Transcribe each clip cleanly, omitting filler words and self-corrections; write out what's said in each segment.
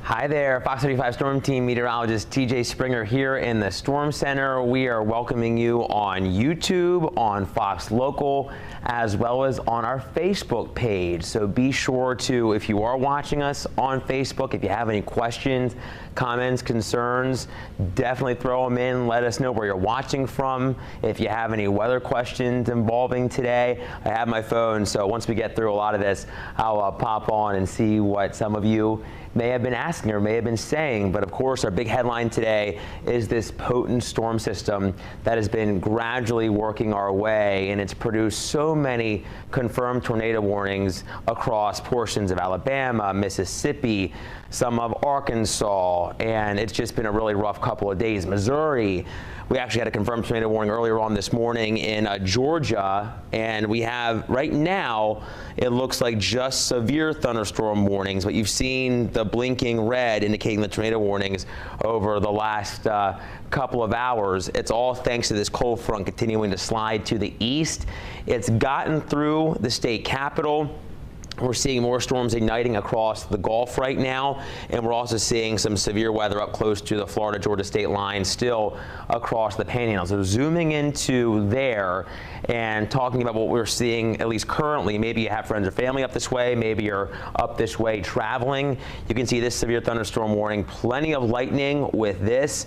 Hi there, Fox 35 Storm Team meteorologist TJ Springer here in the Storm Center. We are welcoming you on YouTube, on Fox Local, as well as on our Facebook page. So be sure to, if you are watching us on Facebook, if you have any questions, comments, concerns, definitely throw them in. Let us know where you're watching from. If you have any weather questions involving today, I have my phone, so once we get through a lot of this, I'll pop on and see what some of you may have been asking or may have been saying. But of course, our big headline today is this potent storm system that has been gradually working our way, and it's produced so many confirmed tornado warnings across portions of Alabama, Mississippi, some of Arkansas, and it's just been a really rough couple of days. Missouri, we actually had a confirmed tornado warning earlier on this morning in Georgia, and we have right now, it looks like just severe thunderstorm warnings, but you've seen the blinking red indicating the tornado warnings over the last couple of hours. It's all thanks to this cold front continuing to slide to the east. It's gotten through the state capital. We're seeing more storms igniting across the Gulf right now, and we're also seeing some severe weather up close to the Florida-Georgia state line still across the Panhandle. So zooming into there and talking about what we're seeing, at least currently, maybe you have friends or family up this way, maybe you're up this way traveling. You can see this severe thunderstorm warning, plenty of lightning with this.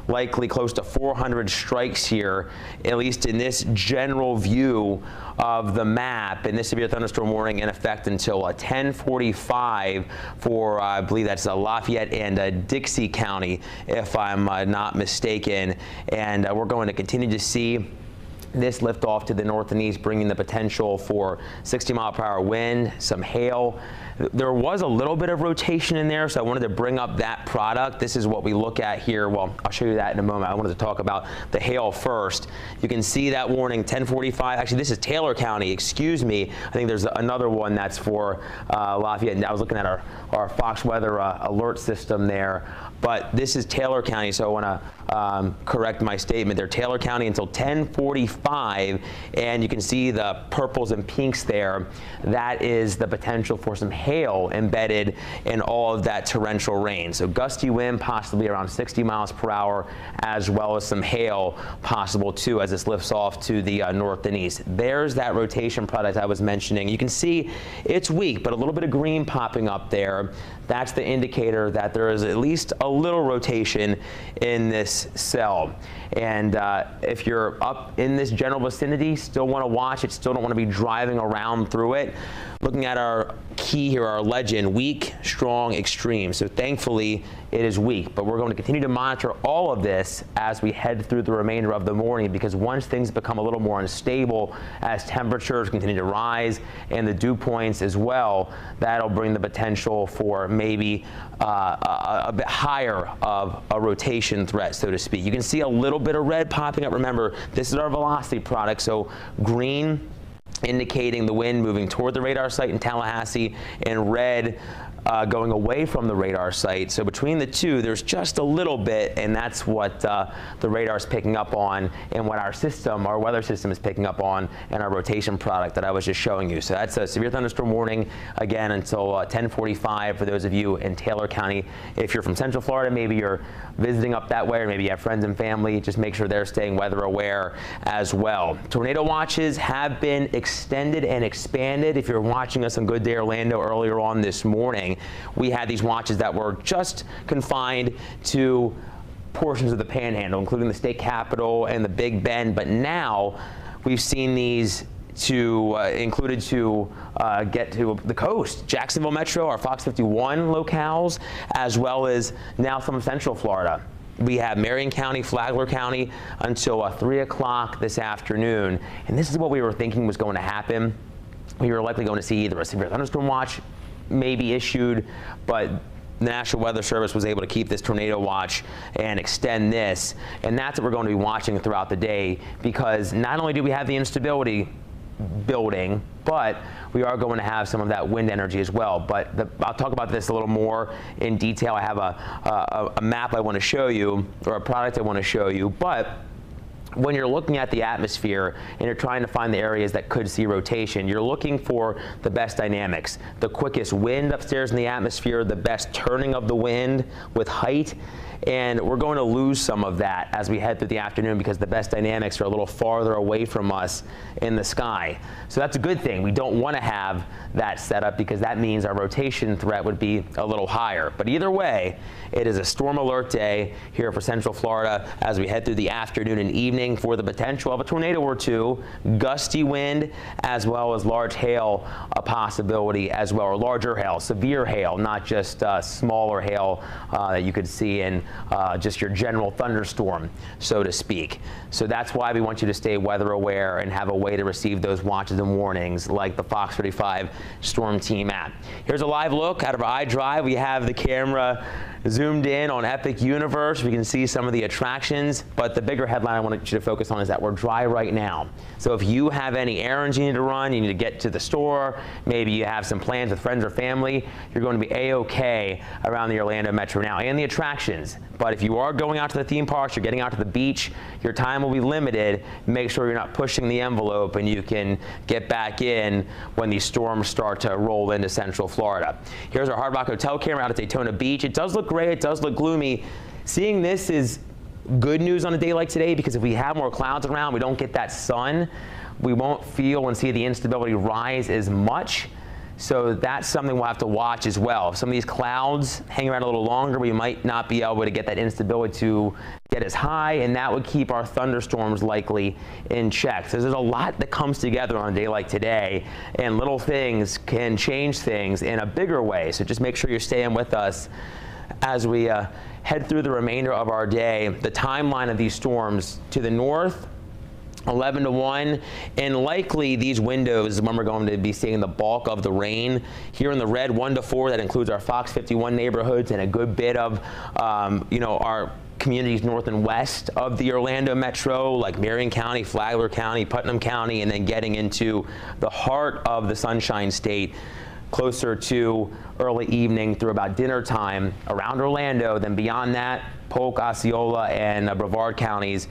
Likely close to 400 strikes here, at least in this general view of the map. And this severe thunderstorm warning in effect until 10:45 for, I believe that's Lafayette and Dixie County, if I'm not mistaken. And we're going to continue to see this lift off to the north and east, bringing the potential for 60-mile-per-hour wind, some hail. There was a little bit of rotation in there, so I wanted to bring up that product. This is what we look at here. Well, I'll show you that in a moment. I wanted to talk about the hail first. You can see that warning, 10:45. Actually, this is Taylor County, excuse me. I think there's another one that's for Lafayette. And I was looking at our Fox Weather alert system there. But this is Taylor County, so I want to correct my statement there. Taylor County until 10:45, and you can see the purples and pinks there. That is the potential for some hail embedded in all of that torrential rain. So gusty wind, possibly around 60 miles per hour, as well as some hail possible too as this lifts off to the north and east. There's that rotation product I was mentioning. You can see it's weak, but a little bit of green popping up there. That's the indicator that there is at least a little rotation in this cell. And if you're up in this general vicinity, still want to watch it, still don't want to be driving around through it. Looking at our key here, our legend, weak, strong, extreme. So thankfully it is weak, but we're going to continue to monitor all of this as we head through the remainder of the morning, because once things become a little more unstable, as temperatures continue to rise and the dew points as well, that'll bring the potential for maybe a bit higher of a rotation threat, so to speak. You can see a little bit of red popping up. Remember, this is our velocity product, so green indicating the wind moving toward the radar site in Tallahassee, and red going away from the radar site. So between the two, there's just a little bit, and that's what the radar is picking up on, and what our system, our weather system, is picking up on, and our rotation product that I was just showing you. So that's a severe thunderstorm warning again until 10:45 for those of you in Taylor County. If you're from Central Florida, maybe you're visiting up that way, or maybe you have friends and family, just make sure they're staying weather aware as well. Tornado watches have been extended and expanded. If you're watching us on Good Day Orlando earlier on this morning, we had these watches that were just confined to portions of the Panhandle, including the state capitol and the Big Bend. But now we've seen these included to get to the coast, Jacksonville Metro, our Fox 51 locales, as well as now some of Central Florida. We have Marion County, Flagler County until 3 o'clock this afternoon. And this is what we were thinking was going to happen. We were likely going to see either a severe thunderstorm watch maybe issued, but the National Weather Service was able to keep this tornado watch and extend this. And that's what we're going to be watching throughout the day, because not only do we have the instability building, but we are going to have some of that wind energy as well. But I'll talk about this a little more in detail. I have a map I want to show you, or a product I want to show you. But when you're looking at the atmosphere and you're trying to find the areas that could see rotation, you're looking for the best dynamics, the quickest wind upstairs in the atmosphere, the best turning of the wind with height. And we're going to lose some of that as we head through the afternoon because the best dynamics are a little farther away from us in the sky. So that's a good thing. We don't want to have that setup because that means our rotation threat would be a little higher. But either way, it is a storm alert day here for Central Florida as we head through the afternoon and evening for the potential of a tornado or two, gusty wind, as well as large hail, a possibility as well, or larger hail, severe hail, not just smaller hail that you could see in just your general thunderstorm, so to speak. So that's why we want you to stay weather aware and have a way to receive those watches and warnings like the Fox 35 Storm Team app. Here's a live look out of our iDrive. We have the camera zoomed in on Epic Universe. We can see some of the attractions, but the bigger headline I want you to focus on is that we're dry right now. So if you have any errands you need to run, you need to get to the store, maybe you have some plans with friends or family, you're going to be A-OK around the Orlando Metro now and the attractions. But if you are going out to the theme parks, you're getting out to the beach, your time will be limited. Make sure you're not pushing the envelope and you can get back in when these storms start to roll into Central Florida. Here's our Hard Rock Hotel camera out at Daytona Beach. It does look gray, it does look gloomy. Seeing this is good news on a day like today because if we have more clouds around, we don't get that sun, we won't feel and see the instability rise as much. So that's something we'll have to watch as well. If some of these clouds hang around a little longer, we might not be able to get that instability to get as high, and that would keep our thunderstorms likely in check. So there's a lot that comes together on a day like today, and little things can change things in a bigger way. So just make sure you're staying with us as we head through the remainder of our day. The timeline of these storms to the north, 11 to 1, and likely these windows is when we're going to be seeing the bulk of the rain. Here in the red, 1 to 4, that includes our Fox 51 neighborhoods and a good bit of our communities north and west of the Orlando Metro, like Marion County, Flagler County, Putnam County, and then getting into the heart of the Sunshine State closer to early evening through about dinner time around Orlando. Then beyond that, Polk, Osceola, and Brevard counties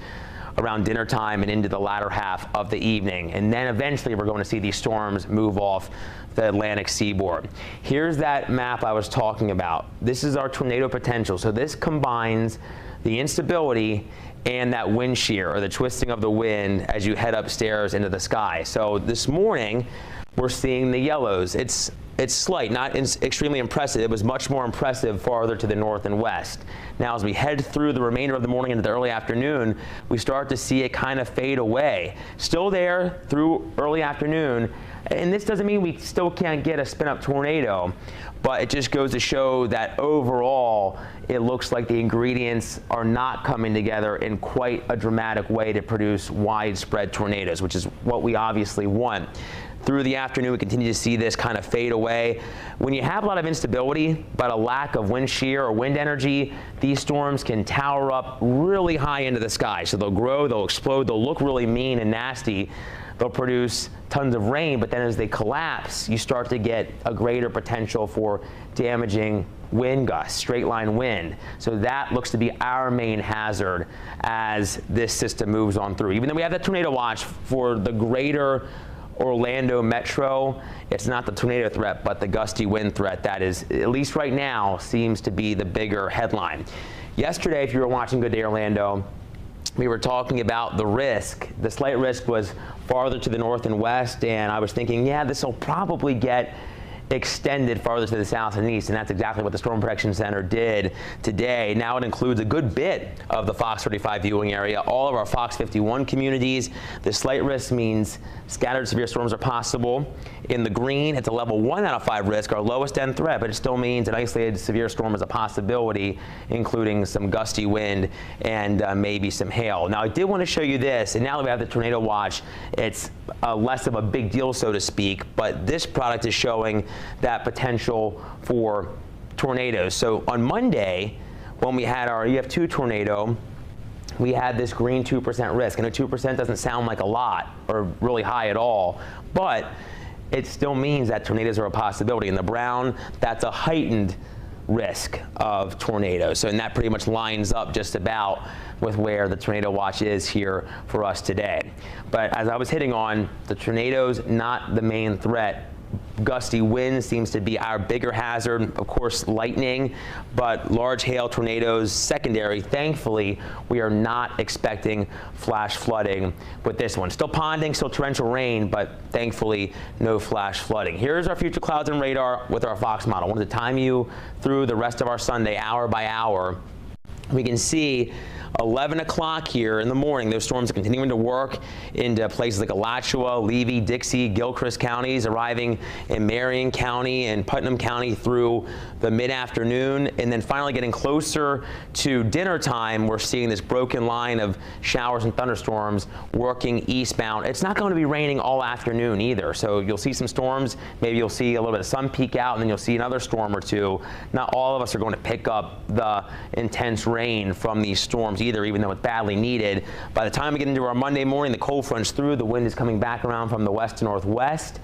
around dinner time and into the latter half of the evening. And then eventually we're going to see these storms move off the Atlantic seaboard. Here's that map I was talking about. This is our tornado potential. So this combines the instability and that wind shear, or the twisting of the wind as you head upstairs into the sky. So this morning we're seeing the yellows. It's slight, not extremely impressive. It was much more impressive farther to the north and west. Now, as we head through the remainder of the morning into the early afternoon, we start to see it kind of fade away. Still there through early afternoon, and this doesn't mean we still can't get a spin-up tornado, but it just goes to show that overall, it looks like the ingredients are not coming together in quite a dramatic way to produce widespread tornadoes, which is what we obviously want. Through the afternoon, we continue to see this kind of fade away. When you have a lot of instability, but a lack of wind shear or wind energy, these storms can tower up really high into the sky. So they'll grow, they'll explode, they'll look really mean and nasty. They'll produce tons of rain, but then as they collapse, you start to get a greater potential for damaging wind gusts, straight line wind. So that looks to be our main hazard as this system moves on through. Even though we have that tornado watch for the greater Orlando Metro, it's not the tornado threat, but the gusty wind threat that is, at least right now, seems to be the bigger headline. Yesterday, if you were watching Good Day Orlando, we were talking about the risk. The slight risk was farther to the north and west, and I was thinking, yeah, this will probably get extended farther to the south and east, and that's exactly what the Storm Protection Center did today. Now it includes a good bit of the Fox 35 viewing area, all of our Fox 51 communities. The slight risk means scattered severe storms are possible. In the green, it's a level 1 out of 5 risk, our lowest end threat, but it still means an isolated severe storm is a possibility, including some gusty wind and maybe some hail. Now I did want to show you this, and now that we have the tornado watch, it's less of a big deal, so to speak, but this product is showing that potential for tornadoes. So on Monday, when we had our EF2 tornado, we had this green 2% risk. And a 2% doesn't sound like a lot or really high at all, but it still means that tornadoes are a possibility. In the brown, that's a heightened risk of tornadoes. So, and that pretty much lines up just about with where the tornado watch is here for us today. But as I was hitting on, the tornadoes not the main threat. Gusty wind seems to be our bigger hazard, of course lightning, but large hail tornadoes secondary. Thankfully, we are not expecting flash flooding with this one. Still ponding, still torrential rain, but thankfully no flash flooding. Here's our future clouds and radar with our Fox model. I wanted to time you through the rest of our Sunday hour by hour. We can see 11 o'clock here in the morning, those storms are continuing to work into places like Alachua, Levy, Dixie, Gilchrist counties, arriving in Marion County and Putnam County through the mid-afternoon, and then finally getting closer to dinner time, we're seeing this broken line of showers and thunderstorms working eastbound. It's not going to be raining all afternoon either, so you'll see some storms. Maybe you'll see a little bit of sun peek out, and then you'll see another storm or two. Not all of us are going to pick up the intense rain from these storms either, even though it's badly needed. By the time we get into our Monday morning, the cold front's through, the wind is coming back around from the west to northwest,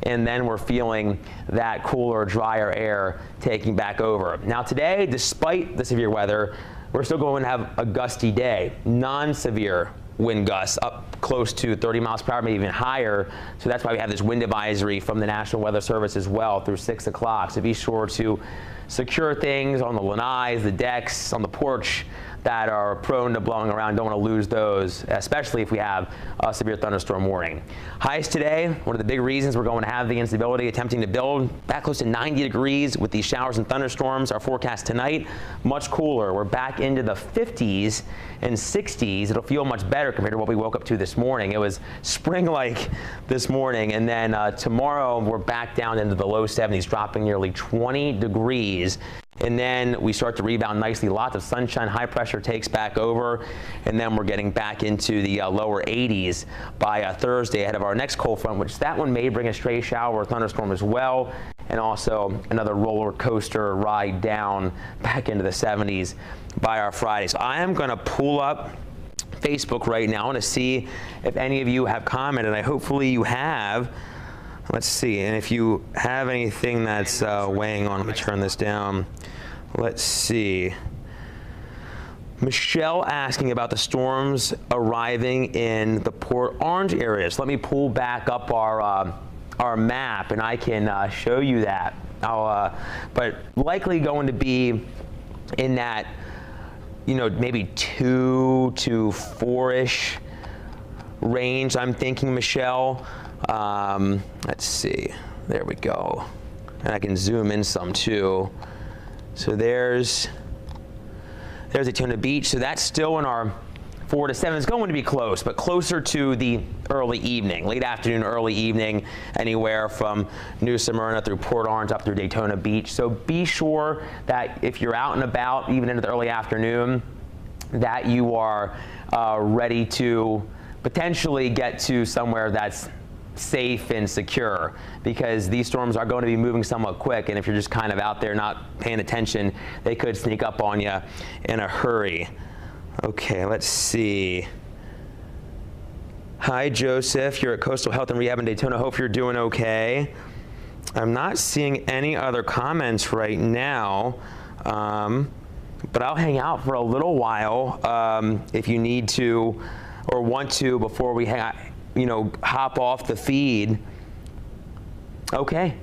and then we're feeling that cooler, drier air taking back over. Now today, despite the severe weather, we're still going to have a gusty day. Non-severe wind gusts up close to 30 miles per hour, maybe even higher. So that's why we have this wind advisory from the National Weather Service as well through 6 o'clock. So be sure to secure things on the lanais, the decks, on the porch that are prone to blowing around. Don't want to lose those, especially if we have a severe thunderstorm warning. Highs today, one of the big reasons we're going to have the instability attempting to build back close to 90 degrees with these showers and thunderstorms. Our forecast tonight, much cooler. We're back into the 50s and 60s. It'll feel much better compared to what we woke up to this morning. It was spring-like this morning, and then tomorrow we're back down into the low 70s, dropping nearly 20 degrees. And then we start to rebound nicely. Lots of sunshine, high pressure takes back over, and then we're getting back into the lower 80s by Thursday ahead of our next cold front, which that one may bring a stray shower or thunderstorm as well, and also another roller coaster ride down back into the 70s by our Friday. So I am going to pull up Facebook right now. I want to see if any of you have commented. Hopefully you have. Let's see, and if you have anything that's weighing on, let me turn this down. Let's see. Michelle asking about the storms arriving in the Port Orange area. So let me pull back up our map, and I can show you that. But likely going to be in that, maybe 2 to 4-ish range, I'm thinking, Michelle. Let's see, there we go. And I can zoom in some too. So there's Daytona Beach. So that's still in our 4 to 7. It's going to be close, but closer to the early evening, late afternoon, early evening, anywhere from New Smyrna through Port Orange up through Daytona Beach. So be sure that if you're out and about, even into the early afternoon, that you are ready to potentially get to somewhere that's safe and secure, because these storms are going to be moving somewhat quick, and if you're just kind of out there not paying attention, they could sneak up on you in a hurry. Okay, let's see. Hi, Joseph. You're at Coastal Health and Rehab in Daytona. Hope you're doing okay. I'm not seeing any other comments right now, but I'll hang out for a little while if you need to or want to before we hop off the feed. Okay.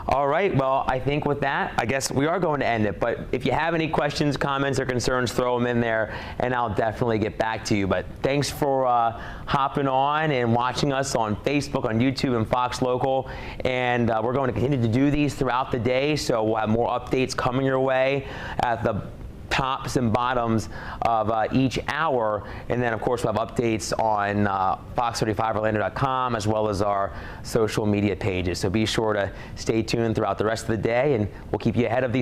All right. Well, I think with that, I guess we are going to end it. But if you have any questions, comments, or concerns, throw them in there, and I'll definitely get back to you. But thanks for hopping on and watching us on Facebook, on YouTube, and Fox Local. And we're going to continue to do these throughout the day, so we'll have more updates coming your way at the tops and bottoms of each hour, and then of course we'll have updates on fox35orlando.com as well as our social media pages. So be sure to stay tuned throughout the rest of the day, and we'll keep you ahead of these